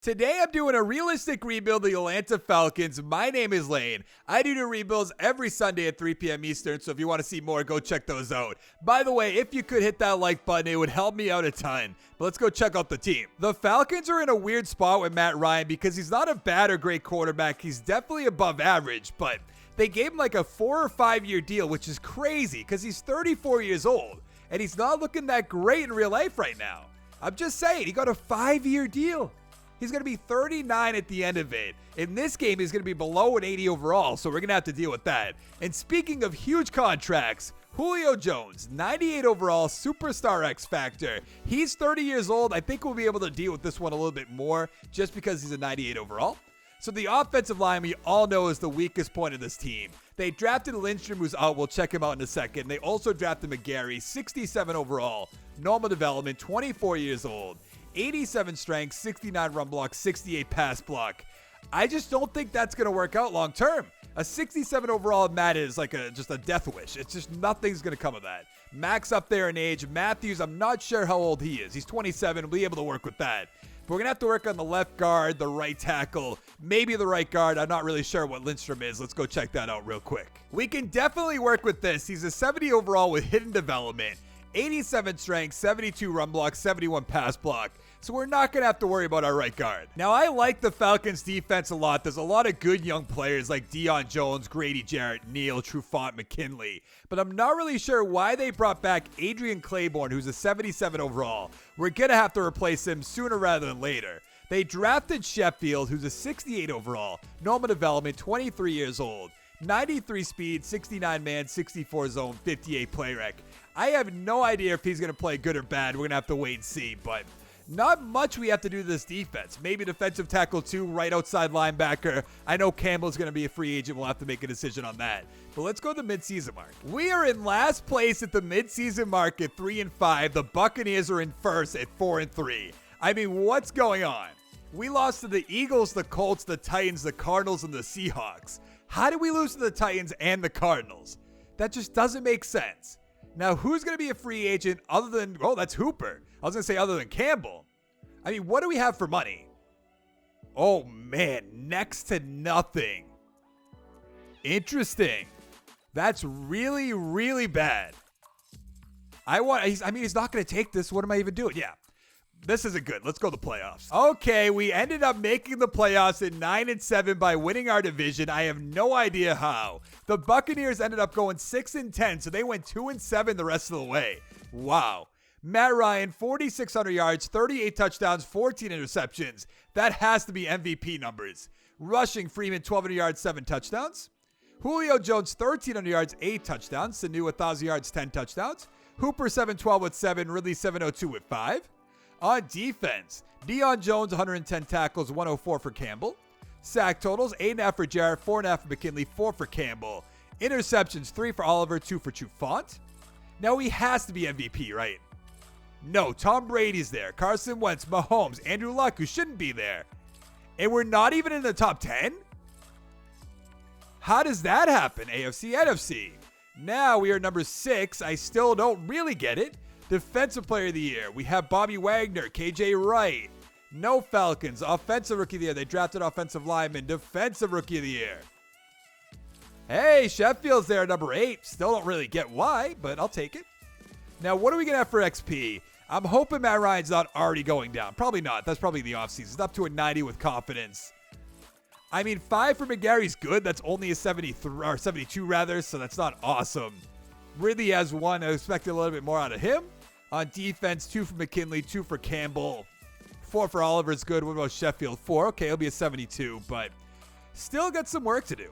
Today I'm doing a realistic rebuild of the Atlanta Falcons. My name is Lane. I do rebuilds every Sunday at 3 p.m. Eastern, so if you want to see more, go check those out. By the way, if you could hit that like button, it would help me out a ton. But let's go check out the team. The Falcons are in a weird spot with Matt Ryan because he's not a bad or great quarterback. He's definitely above average, but they gave him like a 4 or 5 year deal, which is crazy because he's 34 years old, and he's not looking that great in real life right now. I'm just saying, he got a 5-year deal. He's going to be 39 at the end of it. In this game, he's going to be below an 80 overall, so we're going to have to deal with that. And speaking of huge contracts, Julio Jones, 98 overall, superstar X Factor. He's 30 years old. I think we'll be able to deal with this one a little bit more just because he's a 98 overall. So the offensive line, we all know, is the weakest point of this team. They drafted Lindstrom, who's out. We'll check him out in a second. They also drafted McGarry, 67 overall, normal development, 24 years old. 87 strength, 69 run block, 68 pass block. I just don't think that's going to work out long term. A 67 overall Madden is like just a death wish. It's just nothing's going to come of that. Max up there in age. Matthews, I'm not sure how old he is. He's 27. We'll be able to work with that. But we're going to have to work on the left guard, the right tackle, maybe the right guard. I'm not really sure what Lindstrom is. Let's go check that out real quick. We can definitely work with this. He's a 70 overall with hidden development. 87 strength, 72 run block, 71 pass block. So we're not going to have to worry about our right guard. Now, I like the Falcons defense a lot. There's a lot of good young players like Deion Jones, Grady Jarrett, Neal, Trufant, McKinley. But I'm not really sure why they brought back Adrian Claiborne, who's a 77 overall. We're going to have to replace him sooner rather than later. They drafted Sheffield, who's a 68 overall, normal development, 23 years old. 93 speed, 69 man, 64 zone, 58 play rec. I have no idea if he's going to play good or bad. We're going to have to wait and see, but not much we have to do to this defense. Maybe defensive tackle 2, right outside linebacker. I know Campbell's going to be a free agent. We'll have to make a decision on that. But let's go to the midseason mark. We are in last place at the midseason mark at 3-5. The Buccaneers are in first at 4-3. I mean, what's going on? We lost to the Eagles, the Colts, the Titans, the Cardinals, and the Seahawks. How did we lose to the Titans and the Cardinals? That just doesn't make sense. Now, who's going to be a free agent other than, oh, that's Hooper. I was going to say other than Campbell. I mean, what do we have for money? Oh, man, next to nothing. Interesting. That's really, really bad. He's not going to take this. What am I even doing? Yeah. This isn't good. Let's go to the playoffs. Okay, we ended up making the playoffs at 9-7 by winning our division. I have no idea how. The Buccaneers ended up going 6-10, so they went 2-7 the rest of the way. Wow. Matt Ryan, 4,600 yards, 38 touchdowns, 14 interceptions. That has to be MVP numbers. Rushing, Freeman, 1,200 yards, 7 touchdowns. Julio Jones, 1,300 yards, 8 touchdowns. Sanu, 1,000 yards, 10 touchdowns. Hooper, 712 with 7. Ridley, 702 with 5. On defense, Deion Jones, 110 tackles, 104 for Campbell. Sack totals, 8.5 for Jarrett, 4.5 for McKinley, 4 for Campbell. Interceptions, 3 for Oliver, 2 for Trufant. Now he has to be MVP, right? No, Tom Brady's there. Carson Wentz, Mahomes, Andrew Luck, who shouldn't be there. And we're not even in the top 10? How does that happen, AFC, NFC? Now we are number 6. I still don't really get it. Defensive Player of the Year. We have Bobby Wagner, KJ Wright. No Falcons. Offensive Rookie of the Year. They drafted offensive lineman. Defensive Rookie of the Year. Hey, Sheffield's there, number 8. Still don't really get why, but I'll take it. Now, what are we going to have for XP? I'm hoping Matt Ryan's not already going down. Probably not. That's probably the offseason. It's up to a 90 with confidence. I mean, 5 for McGarry's good. That's only a 73 or 72 rather, so that's not awesome. Ridley has 1. I expected a little bit more out of him. On defense, 2 for McKinley, 2 for Campbell. 4 for Oliver's good. What about Sheffield? 4. Okay, it'll be a 72, but still got some work to do.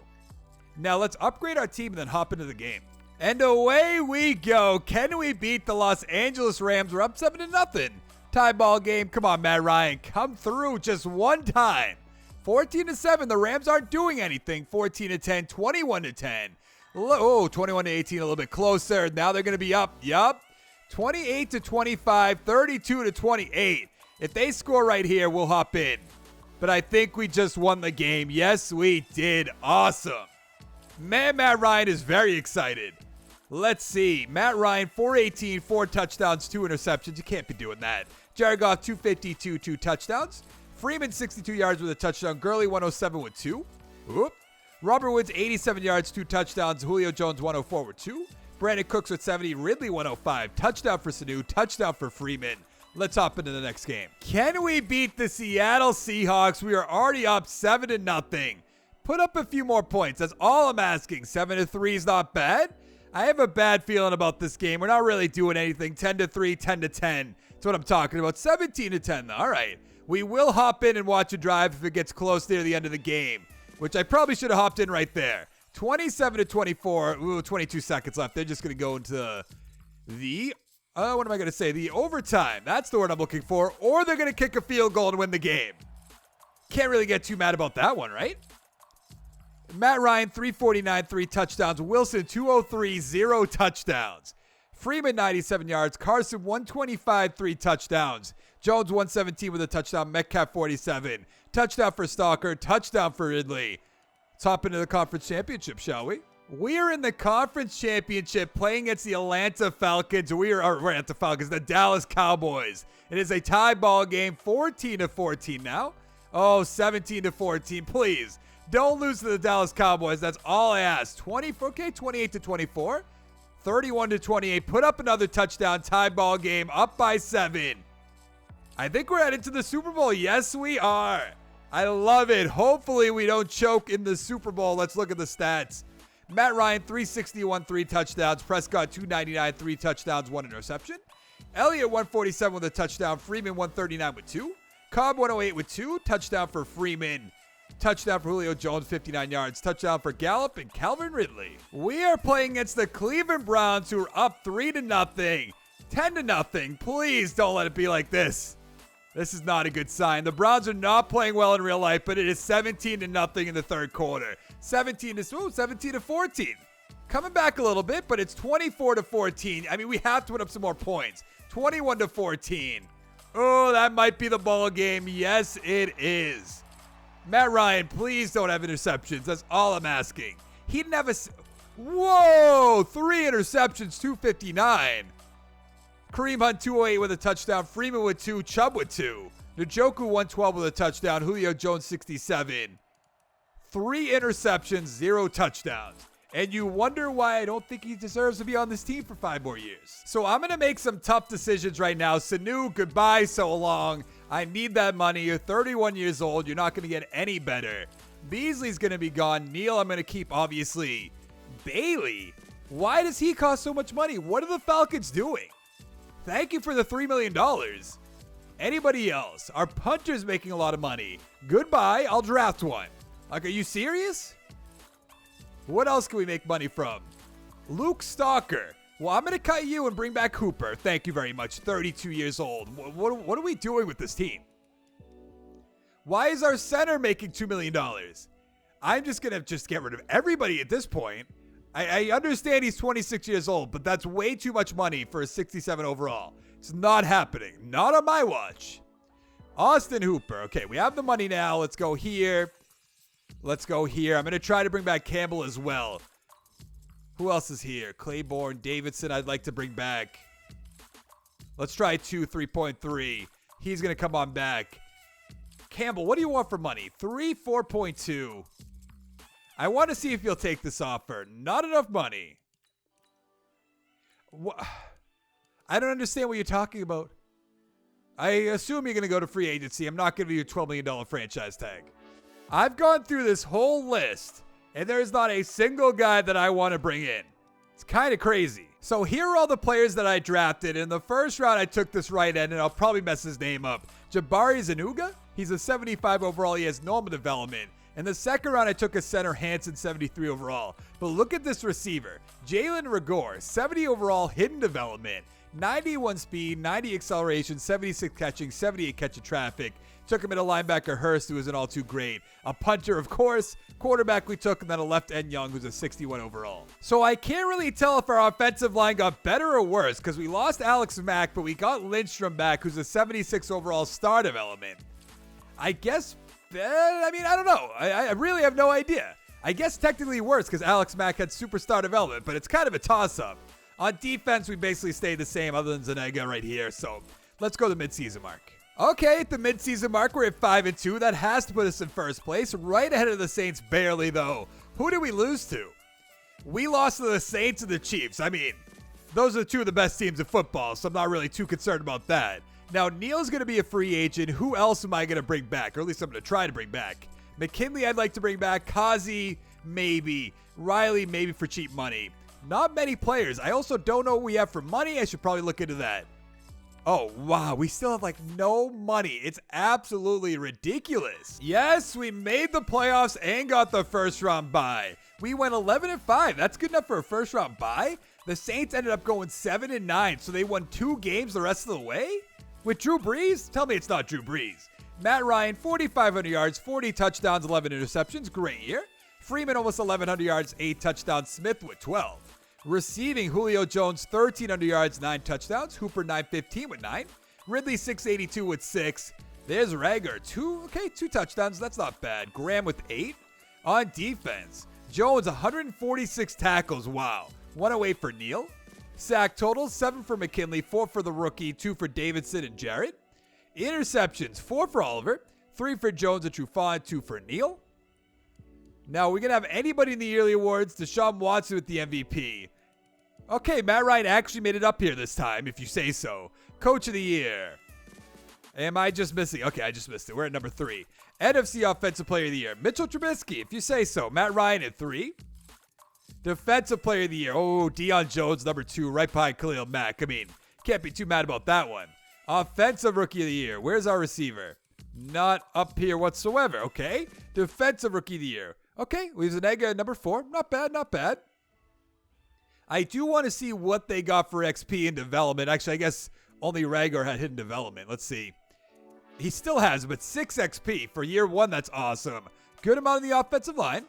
Now let's upgrade our team and then hop into the game. And away we go. Can we beat the Los Angeles Rams? We're up 7-0. Tie ball game. Come on, Matt Ryan. Come through just one time. 14-7. The Rams aren't doing anything. 14-10. 21-10. Oh, 21-18. A little bit closer. Now they're going to be up. Yup. 28-25. 32-28. If they score right here, we'll hop in. But I think we just won the game. Yes, we did. Awesome. Man, Matt Ryan is very excited. Let's see. Matt Ryan, 418, 4 touchdowns, 2 interceptions. You can't be doing that. Jared Goff, 252, 2 touchdowns. Freeman, 62 yards with a touchdown. Gurley, 107 with 2. Oop. Robert Woods, 87 yards, 2 touchdowns. Julio Jones, 104 with 2. Brandon Cooks with 70. Ridley, 105. Touchdown for Sanu. Touchdown for Freeman. Let's hop into the next game. Can we beat the Seattle Seahawks? We are already up 7-0. Put up a few more points. That's all I'm asking. 7-3 is not bad. I have a bad feeling about this game. We're not really doing anything. 10-3, 10-10. That's what I'm talking about. 17-10. All right. We will hop in and watch a drive if it gets close near the end of the game, which I probably should have hopped in right there. 27-24. Ooh, 22 seconds left. They're just going to go into the, what am I going to say? The overtime. That's the word I'm looking for. Or they're going to kick a field goal and win the game. Can't really get too mad about that one, right? Matt Ryan, 349, 3 touchdowns. Wilson, 203, 0 touchdowns. Freeman, 97 yards. Carson, 125, 3 touchdowns. Jones, 117 with a touchdown. Metcalf, 47. Touchdown for Stalker. Touchdown for Ridley. Let's hop into the conference championship, shall we? We are in the conference championship playing against the Atlanta Falcons. We're at the Falcons, the Dallas Cowboys. It is a tie ball game, 14-14 now. Oh, 17-14, please. Don't lose to the Dallas Cowboys. That's all I ask. 28-24. 31-28. Put up another touchdown. Tie ball game. Up by 7. I think we're headed to the Super Bowl. Yes, we are. I love it. Hopefully we don't choke in the Super Bowl. Let's look at the stats. Matt Ryan, 361, 3 touchdowns. Prescott, 299, 3 touchdowns, 1 interception. Elliott, 147 with a touchdown. Freeman, 139 with 2. Cobb, 108 with 2. Touchdown for Freeman. Touchdown for Julio Jones, 59 yards. Touchdown for Gallup and Calvin Ridley. We are playing against the Cleveland Browns, who are up 3-0. 10-0. Please don't let it be like this. This is not a good sign. The Browns are not playing well in real life, but it is 17-0 in the third quarter. 17-14. Coming back a little bit, but it's 24-14. I mean, we have to put up some more points. 21-14. Oh, that might be the ball game. Yes, it is. Matt Ryan, please don't have interceptions. That's all I'm asking. He didn't have a... Whoa! 3 interceptions, 259. Kareem Hunt, 208 with a touchdown. Freeman with 2. Chubb with 2. Njoku, 112 with a touchdown. Julio Jones, 67. 3 interceptions, 0 touchdowns. And you wonder why I don't think he deserves to be on this team for 5 more years. So I'm going to make some tough decisions right now. Sanu, goodbye so long. I need that money. You're 31 years old. You're not going to get any better. Beasley's going to be gone. Neal, I'm going to keep, obviously. Bailey, why does he cost so much money? What are the Falcons doing? Thank you for the $3 million. Anybody else? Our punter's making a lot of money. Goodbye. I'll draft one. Like, are you serious? What else can we make money from? Luke Stalker. Well, I'm going to cut you and bring back Hooper. Thank you very much. 32 years old. What are we doing with this team? Why is our center making $2 million? I'm just going to get rid of everybody at this point. I understand he's 26 years old, but that's way too much money for a 67 overall. It's not happening. Not on my watch. Austin Hooper. Okay, we have the money now. Let's go here. Let's go here. I'm going to try to bring back Campbell as well. Who else is here? Claiborne, Davidson, I'd like to bring back. Let's try 3.3. He's going to come on back. Campbell, what do you want for money? 4.2. I want to see if you'll take this offer. Not enough money. I don't understand what you're talking about. I assume you're going to go to free agency. I'm not going to be a $12 million franchise tag. I've gone through this whole list, and there's not a single guy that I want to bring in. It's kind of crazy. So here are all the players that I drafted. In the first round, I took this right end, and I'll probably mess his name up. Jabari Zanuga. He's a 75 overall. He has normal development. In the second round, I took a center, Hanson, 73 overall. But look at this receiver. Jalen Reagor, 70 overall, hidden development. 91 speed, 90 acceleration, 76 catching, 78 catch of traffic. Took him at a linebacker, Hurst, who isn't all too great. A punter, of course. Quarterback we took, and then a left end Young, who's a 61 overall. So I can't really tell if our offensive line got better or worse, because we lost Alex Mack, but we got Lindstrom back, who's a 76 overall star development. I guess, I don't know. I really have no idea. I guess technically worse, because Alex Mack had superstar development, but it's kind of a toss-up. On defense, we basically stayed the same, other than Zanega right here, so let's go to the midseason mark. Okay, at the midseason mark, we're at 5-2. That has to put us in first place, right ahead of the Saints, barely though. Who did we lose to? We lost to the Saints and the Chiefs. I mean, those are two of the best teams in football, so I'm not really too concerned about that. Now, Neal's going to be a free agent. Who else am I going to bring back? Or at least I'm going to try to bring back. McKinley, I'd like to bring back. Kazi, maybe. Riley, maybe for cheap money. Not many players. I also don't know what we have for money. I should probably look into that. Oh, wow. We still have, no money. It's absolutely ridiculous. Yes, we made the playoffs and got the first-round bye. We went 11-5. That's good enough for a first-round bye? The Saints ended up going 7-9, so they won 2 games the rest of the way? With Drew Brees? Tell me it's not Drew Brees. Matt Ryan, 4,500 yards, 40 touchdowns, 11 interceptions. Great year. Freeman, almost 1,100 yards, 8 touchdowns. Smith with 12. Receiving, Julio Jones, 1,300 yards, 9 touchdowns. Hooper, 915 with 9. Ridley, 682 with 6. There's Rager, 2 touchdowns. That's not bad. Graham with 8. On defense, Jones, 146 tackles. Wow. 108 for Neal. Sack total, 7 for McKinley, 4 for the rookie, 2 for Davidson and Jarrett. Interceptions, 4 for Oliver, 3 for Jones and Trufant, 2 for Neal. Now, we're going to have anybody in the yearly awards. Deshaun Watson with the MVP. Okay, Matt Ryan actually made it up here this time, if you say so. Coach of the year. Am I just missing? Okay, I just missed it. We're at number 3. NFC Offensive Player of the Year. Mitchell Trubisky, if you say so. Matt Ryan at 3. Defensive Player of the Year. Oh, Deion Jones, number 2, right behind Khalil Mack. I mean, can't be too mad about that one. Offensive Rookie of the Year. Where's our receiver? Not up here whatsoever. Okay. Defensive Rookie of the Year. Okay, leaves an egg at number 4. Not bad, not bad. I do want to see what they got for XP in development. Actually, I guess only Rager had hidden development. Let's see. He still has, but 6 XP for year 1. That's awesome. Good amount on the offensive line.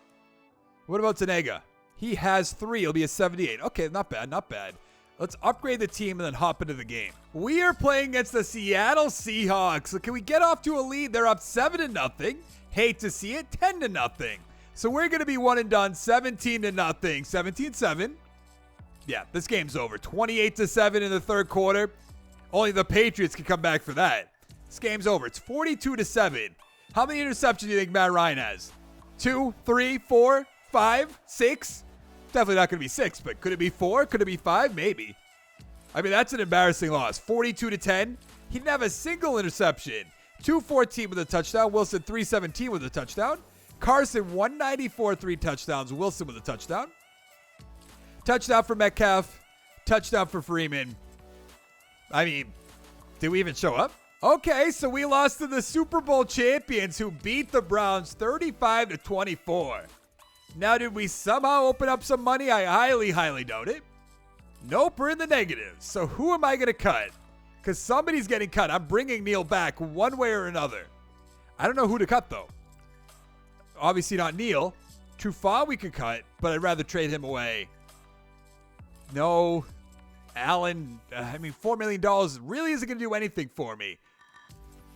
What about Tanega? He has 3. He'll be a 78. Okay, not bad, not bad. Let's upgrade the team and then hop into the game. We are playing against the Seattle Seahawks. So can we get off to a lead? They're up 7-0. Hate to see it. 10-0. So we're going to be one and done. 17-0. 17-7. Yeah, this game's over. 28-7 in the third quarter. Only the Patriots can come back for that. This game's over. It's 42-7. How many interceptions do you think Matt Ryan has? 2, 3, 4, 5, 6? Definitely not going to be 6, but could it be 4? Could it be 5? Maybe. I mean, that's an embarrassing loss. 42-10. He didn't have a single interception. 214 with a touchdown. Wilson 317 with a touchdown. Carson 194, 3 touchdowns. Wilson with a touchdown. Touchdown for Metcalf. Touchdown for Freeman. I mean, did we even show up? Okay, so we lost to the Super Bowl champions who beat the Browns 35-24. Now, did we somehow open up some money? I highly, highly doubt it. Nope, we're in the negatives. So who am I going to cut? Because somebody's getting cut. I'm bringing Neal back one way or another. I don't know who to cut, though. Obviously not Neal. Trufant we could cut, but I'd rather trade him away. No. Allen, $4 million really isn't going to do anything for me.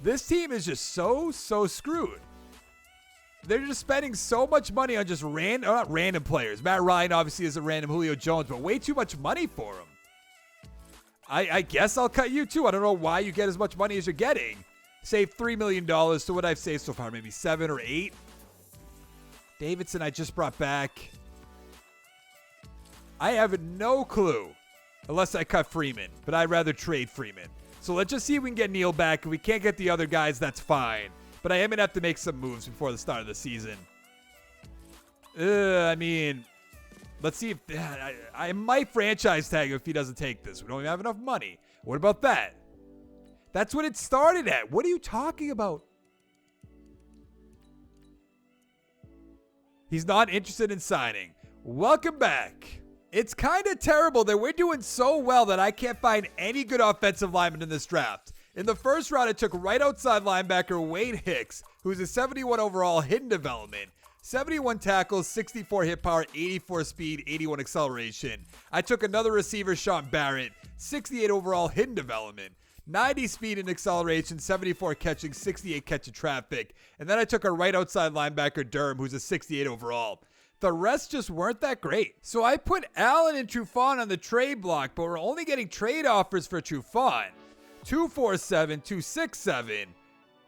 This team is just so screwed. They're just spending so much money on just not random players. Matt Ryan obviously is a random Julio Jones, but way too much money for him. I guess I'll cut you too. I don't know why you get as much money as you're getting. Save $3 million. So what I've saved so far, maybe 7 or 8. Davidson I just brought back. I have no clue unless I cut Freeman, but I'd rather trade Freeman. So let's just see if we can get Neal back. If we can't get the other guys, that's fine. But I am going to have to make some moves before the start of the season. Let's see if... I might franchise tag him if he doesn't take this. We don't even have enough money. What about that? That's what it started at. What are you talking about? He's not interested in signing. Welcome back. It's kind of terrible that we're doing so well that I can't find any good offensive linemen in this draft. In the first round, I took right outside linebacker Wade Hicks, who's a 71 overall hidden development. 71 tackles, 64 hit power, 84 speed, 81 acceleration. I took another receiver, Sean Barrett, 68 overall hidden development. 90 speed and acceleration, 74 catching, 68 catching traffic. And then I took a right outside linebacker, Durham, who's a 68 overall. The rest just weren't that great. So I put Allen and Trufant on the trade block, but we're only getting trade offers for Trufant. 247, 267.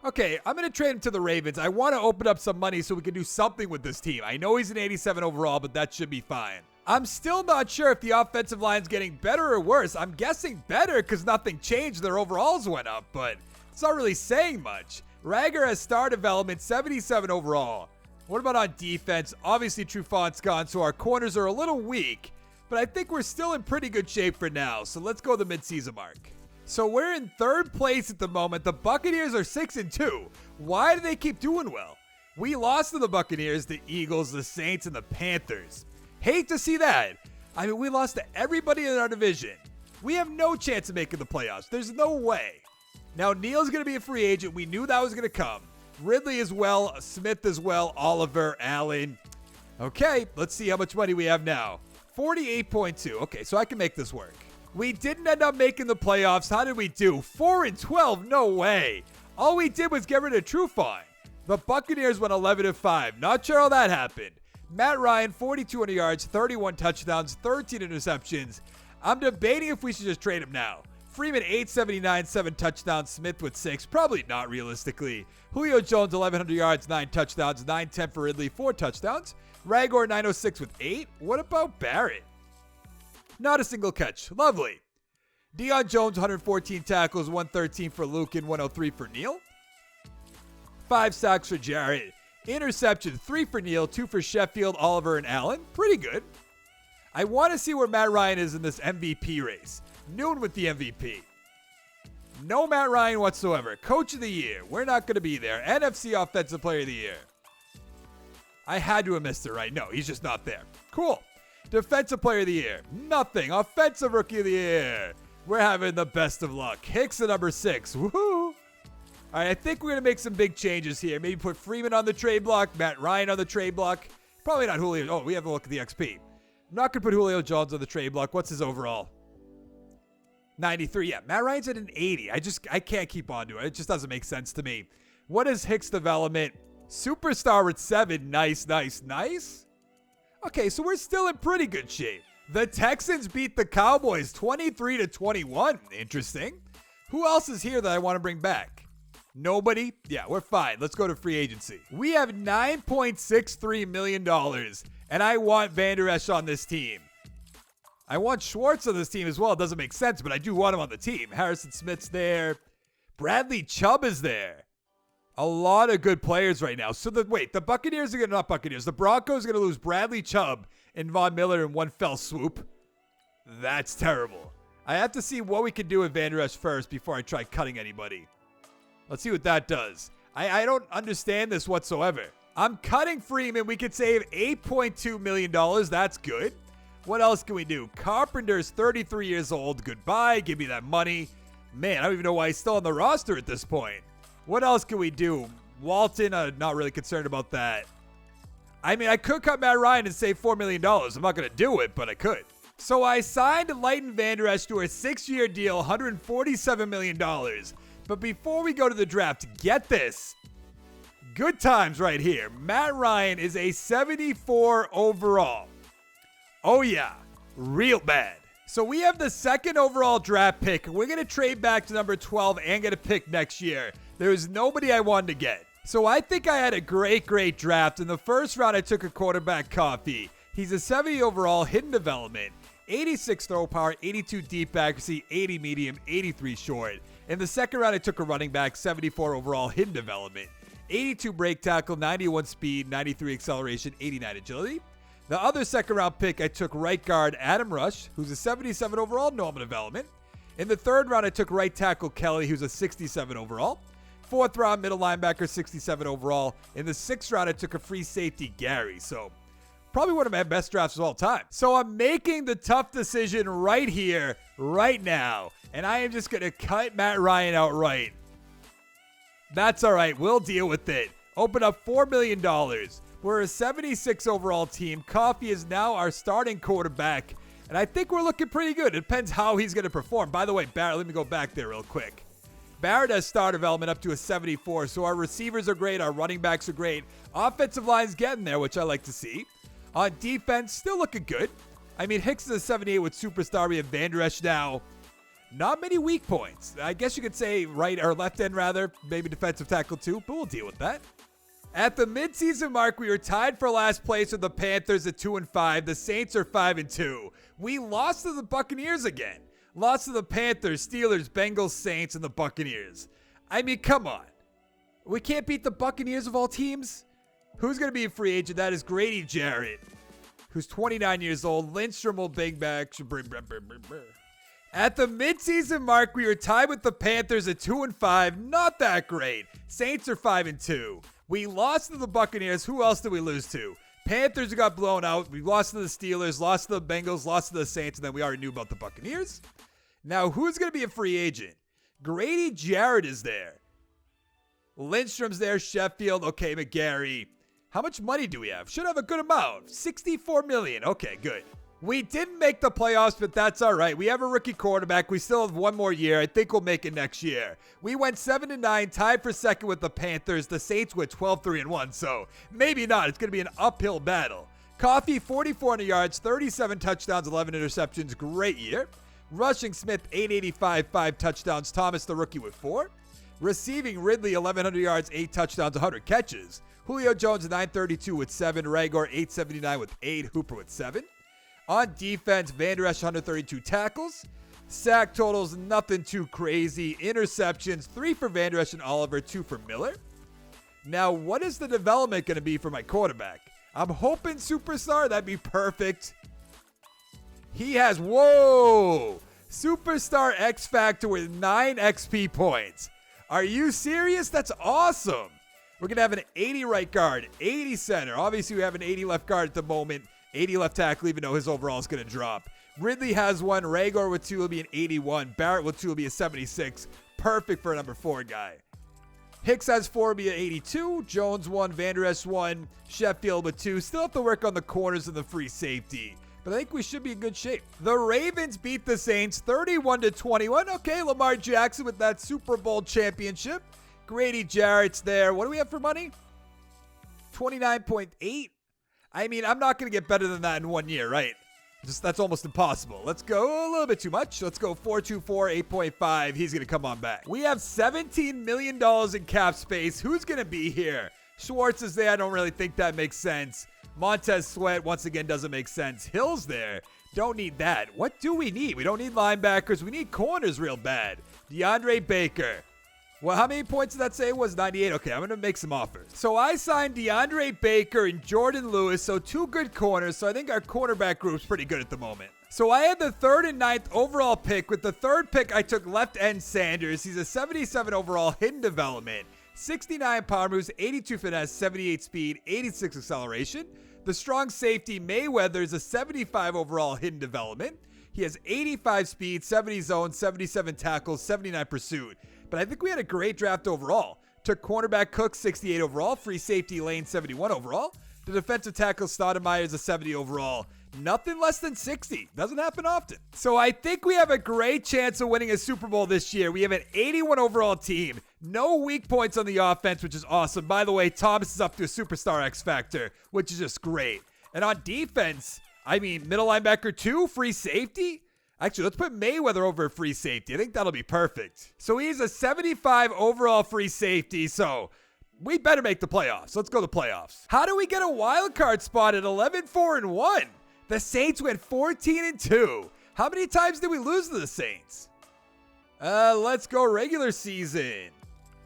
Okay, I'm going to trade him to the Ravens. I want to open up some money so we can do something with this team. I know he's an 87 overall, but that should be fine. I'm still not sure if the offensive line's getting better or worse. I'm guessing better because nothing changed. Their overalls went up, but it's not really saying much. Rager has star development, 77 overall. What about on defense? Obviously, Trufant's gone, so our corners are a little weak, but I think we're still in pretty good shape for now. So let's go the midseason mark. So we're in third place at the moment. The Buccaneers are 6-2. Why do they keep doing well? We lost to the Buccaneers, the Eagles, the Saints, and the Panthers. Hate to see that. I mean, we lost to everybody in our division. We have no chance of making the playoffs. There's no way. Now, Neal's going to be a free agent. We knew that was going to come. Ridley as well, Smith as well, Oliver, Allen. Okay, let's see how much money we have now. 48.2. Okay, so I can make this work. We didn't end up making the playoffs. How did we do? 4-12? No way. All we did was get rid of Trufant. The Buccaneers went 11-5. Not sure how that happened. Matt Ryan, 4,200 yards, 31 touchdowns, 13 interceptions. I'm debating if we should just trade him now. Freeman, 879, 7 touchdowns. Smith with 6. Probably not realistically. Julio Jones, 1,100 yards, 9 touchdowns. 910 for Ridley, 4 touchdowns. Ragor, 906 with 8. What about Barrett? Not a single catch. Lovely. Deion Jones, 114 tackles, 113 for Lukin, 103 for Neal. 5 sacks for Jarrett. Interception, 3 for Neal, 2 for Sheffield, Oliver, and Allen. Pretty good. I want to see where Matt Ryan is in this MVP race. Noon with the MVP. No Matt Ryan whatsoever. Coach of the year. We're not going to be there. NFC Offensive Player of the Year. I had to have missed it, right? No, he's just not there. Cool. Defensive Player of the Year. Nothing. Offensive Rookie of the Year. We're having the best of luck. Hicks at number 6. Woohoo. All right, I think we're going to make some big changes here. Maybe put Freeman on the trade block, Matt Ryan on the trade block. Probably not Julio. Oh, we have a look at the XP. I'm not going to put Julio Jones on the trade block. What's his overall? 93. Yeah, Matt Ryan's at an 80. I can't keep on to it. It just doesn't make sense to me. What is Hicks development? Superstar with 7. Nice, nice, nice. Okay, so we're still in pretty good shape. The Texans beat the Cowboys 23-21. Interesting. Who else is here that I want to bring back? Nobody? Yeah, we're fine. Let's go to free agency. We have $9.63 million, and I want Van Der Esch on this team. I want Schwartz on this team as well. It doesn't make sense, but I do want him on the team. Harrison Smith's there. Bradley Chubb is there. A lot of good players right now. So the Buccaneers are going to, not Buccaneers, the Broncos are going to lose Bradley Chubb and Von Miller in one fell swoop. That's terrible. I have to see what we can do with Van Der Esch first before I try cutting anybody. Let's see what that does. I don't understand this whatsoever. I'm cutting Freeman. We could save $8.2 million. That's good. What else can we do? Carpenter's 33 years old. Goodbye. Give me that money. Man, I don't even know why he's still on the roster at this point. What else can we do? Walton, not really concerned about that. I mean, I could cut Matt Ryan and save $4 million. I'm not going to do it, but I could. So I signed Leighton Van Der Esch to a 6-year deal, $147 million. But before we go to the draft, get this. Good times right here. Matt Ryan is a 74 overall. Oh yeah, real bad. So we have the 2nd overall draft pick. We're going to trade back to number 12 and get a pick next year. There's nobody I wanted to get. So I think I had a great draft. In the first round, I took a quarterback, Coffee. He's a 70 overall, hidden development, 86 throw power, 82 deep accuracy, 80 medium, 83 short. In the second round, I took a running back, 74 overall, hidden development, 82 break tackle, 91 speed, 93 acceleration, 89 agility. The other second round pick, I took right guard Adam Rush, who's a 77 overall, normal development. In the third round, I took right tackle Kelly, who's a 67 overall. Fourth round, middle linebacker, 67 overall. In the sixth round, I took a free safety, Gary. So probably one of my best drafts of all time. So I'm making the tough decision right here, right now. And I am just going to cut Matt Ryan outright. That's all right. We'll deal with it. Open up $4 million. We're a 76 overall team. Coffee is now our starting quarterback. And I think we're looking pretty good. It depends how he's going to perform. By the way, Barrett, let me go back there real quick. Barrett has star development up to a 74. So our receivers are great. Our running backs are great. Offensive line's getting there, which I like to see. On defense, still looking good. I mean, Hicks is a 78 with superstar. We have Van Der Esch now. Not many weak points. I guess you could say right or left end rather, maybe defensive tackle too, but we'll deal with that. At the midseason mark, we were tied for last place with the Panthers at 2-5. The Saints are 5-2. We lost to the Buccaneers again. Lost to the Panthers, Steelers, Bengals, Saints, and the Buccaneers. I mean, come on. We can't beat the Buccaneers of all teams? Who's going to be a free agent? That is Grady Jarrett, who's 29 years old. Lindstrom will bring back. At the midseason mark, we were tied with the Panthers at 2-5. Not that great. Saints are 5-2. We lost to the Buccaneers. Who else did we lose to? Panthers who got blown out. We lost to the Steelers, lost to the Bengals, lost to the Saints, and then we already knew about the Buccaneers. Now, who's going to be a free agent? Grady Jarrett is there. Lindstrom's there. Sheffield. Okay, McGarry. How much money do we have? Should have a good amount. $64 million. Okay, good. We didn't make the playoffs, but that's all right. We have a rookie quarterback. We still have one more year. I think we'll make it next year. We went 7-9, tied for second with the Panthers. The Saints went 12-3-1, so maybe not. It's going to be an uphill battle. Coffee, 4,400 yards, 37 touchdowns, 11 interceptions. Great year. Rushing, Smith, 885, 5 touchdowns. Thomas, the rookie, with 4. Receiving, Ridley, 1,100 yards, 8 touchdowns, 100 catches. Julio Jones, 932 with 7. Rager, 879 with 8. Hooper with 7. On defense, Van Der Esch, 132 tackles. Sack totals, nothing too crazy. Interceptions, 3 for Van Der Esch and Oliver, 2 for Miller. Now, what is the development going to be for my quarterback? I'm hoping superstar. That'd be perfect. He has, whoa, superstar X Factor with 9 XP points. Are you serious? That's awesome. We're going to have an 80 right guard, 80 center. Obviously, we have an 80 left guard at the moment. 80 left tackle, even though his overall is going to drop. Ridley has 1. Rager with 2 will be an 81. Barrett with 2 will be a 76. Perfect for a number 4 guy. Hicks has 4 will be an 82. Jones 1. Van Der Esch 1. Sheffield with 2. Still have to work on the corners and the free safety, but I think we should be in good shape. The Ravens beat the Saints 31-21. Okay, Lamar Jackson with that Super Bowl championship. Grady Jarrett's there. What do we have for money? 29.8. I mean, I'm not going to get better than that in 1 year, right? That's almost impossible. Let's go a little bit too much. Let's go 4.24, 8.5. He's going to come on back. We have $17 million in cap space. Who's going to be here? Schwartz is there. I don't really think that makes sense. Montez Sweat, once again, doesn't make sense. Hill's there. Don't need that. What do we need? We don't need linebackers. We need corners real bad. DeAndre Baker. Well, how many points did that say it was? 98. Okay, I'm going to make some offers. So I signed DeAndre Baker and Jordan Lewis, so 2 good corners. So I think our cornerback group's pretty good at the moment. So I had the 3rd and 9th overall pick. With the 3rd pick, I took left end Sanders. He's a 77 overall, hidden development. 69 power moves, 82 finesse, 78 speed, 86 acceleration. The strong safety Mayweather is a 75 overall, hidden development. He has 85 speed, 70 zone, 77 tackles, 79 pursuit. But I think we had a great draft overall. Took cornerback Cook, 68 overall. Free safety Lane, 71 overall. The defensive tackle Stoudemire is a 70 overall. Nothing less than 60. Doesn't happen often. So I think we have a great chance of winning a Super Bowl this year. We have an 81 overall team. No weak points on the offense, which is awesome. By the way, Thomas is up to a superstar X Factor, which is just great. And on defense, I mean, middle linebacker 2, free safety. Actually, let's put Mayweather over free safety. I think that'll be perfect. So he's a 75 overall free safety. So we better make the playoffs. Let's go to the playoffs. How do we get a wild card spot at 11-4-1? The Saints went 14-2. How many times did we lose to the Saints? Let's go regular season.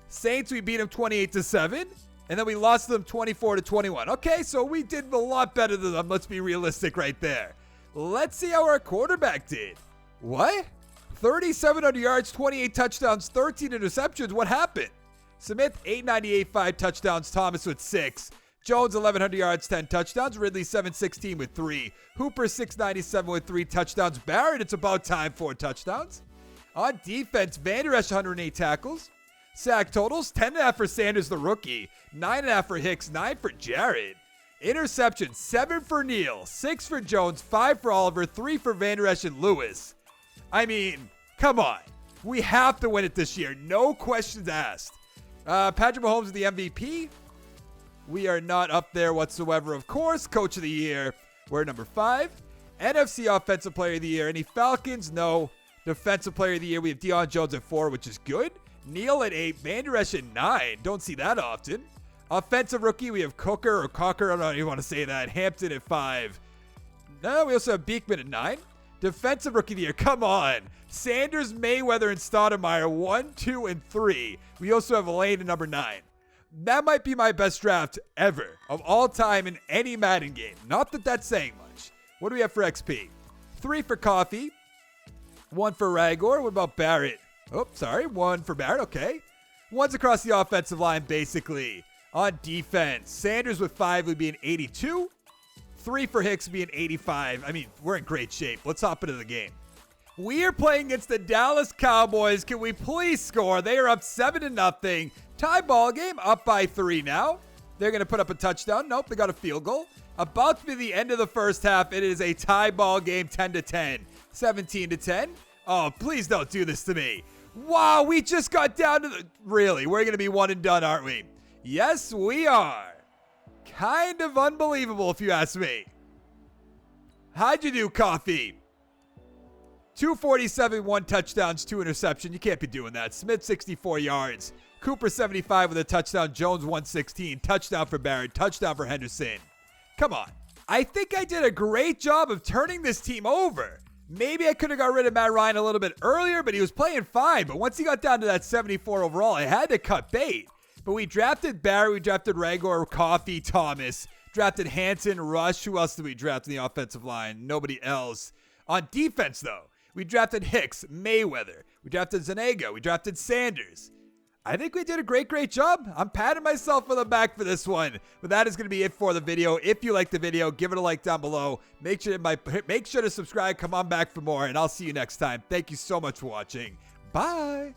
Saints, we beat them 28-7. And then we lost them 24-21. Okay, so we did a lot better than them. Let's be realistic right there. Let's see how our quarterback did. What? 3,700 yards, 28 touchdowns, 13 interceptions. What happened? Smith, 898, 5 touchdowns. Thomas with 6. Jones, 1,100 yards, 10 touchdowns. Ridley, 716 with 3. Hooper, 697 with 3 touchdowns. Barrett, it's about time, 4 touchdowns. On defense, Van Der Esch, 108 tackles. Sack totals, 10.5 for Sanders, the rookie. 9.5 for Hicks, 9 for Jarrett. Interceptions, 7 for Neal, 6 for Jones, 5 for Oliver, 3 for Van Der Esch and Lewis. I mean, come on. We have to win it this year. No questions asked. Patrick Mahomes is the MVP. We are not up there whatsoever, of course. Coach of the year, we're number 5. NFC Offensive Player of the Year. Any Falcons? No. Defensive Player of the Year, we have Deion Jones at 4, which is good. Neal at 8. Mandaresh at 9. Don't see that often. Offensive Rookie, we have Coker or Cocker. I don't even want to say that. Hampton at 5. No, we also have Beekman at 9. Defensive Rookie of the Year, come on. Sanders, Mayweather, and Stoudemire, 1, 2, and 3. We also have Lane at number 9. That might be my best draft ever of all time in any Madden game. Not that that's saying much. What do we have for XP? 3 for Coffee. 1 for Ragor. What about Barrett? Oh, sorry. 1 for Barrett. Okay. 1's across the offensive line, basically. On defense, Sanders with 5 would be an 82. 3 for Hicks would be an 85. I mean, we're in great shape. Let's hop into the game. We are playing against the Dallas Cowboys. Can we please score? They are up 7-0. Tie ball game, up by 3 now. They're going to put up a touchdown. Nope, they got a field goal. About to be the end of the first half. It is a tie ball game, 10-10. 17-10. Oh, please don't do this to me. Wow, we just got down to the... Really, we're going to be one and done, aren't we? Yes, we are. Kind of unbelievable, if you ask me. How'd you do, Coffee? 247, 1 touchdowns, 2 interceptions. You can't be doing that. Smith, 64 yards. Cooper, 75 with a touchdown. Jones, 116. Touchdown for Barrett. Touchdown for Henderson. Come on. I think I did a great job of turning this team over. Maybe I could have got rid of Matt Ryan a little bit earlier, but he was playing fine. But once he got down to that 74 overall, I had to cut bait. But we drafted Barrett. We drafted Ragor, Coffee, Thomas. Drafted Hanson, Rush. Who else did we draft in the offensive line? Nobody else. On defense, though, we drafted Hicks, Mayweather. We drafted Zanega. We drafted Sanders. I think we did a great job. I'm patting myself on the back for this one. But that is going to be it for the video. If you liked the video, give it a like down below. Make sure to subscribe. Come on back for more, and I'll see you next time. Thank you so much for watching. Bye.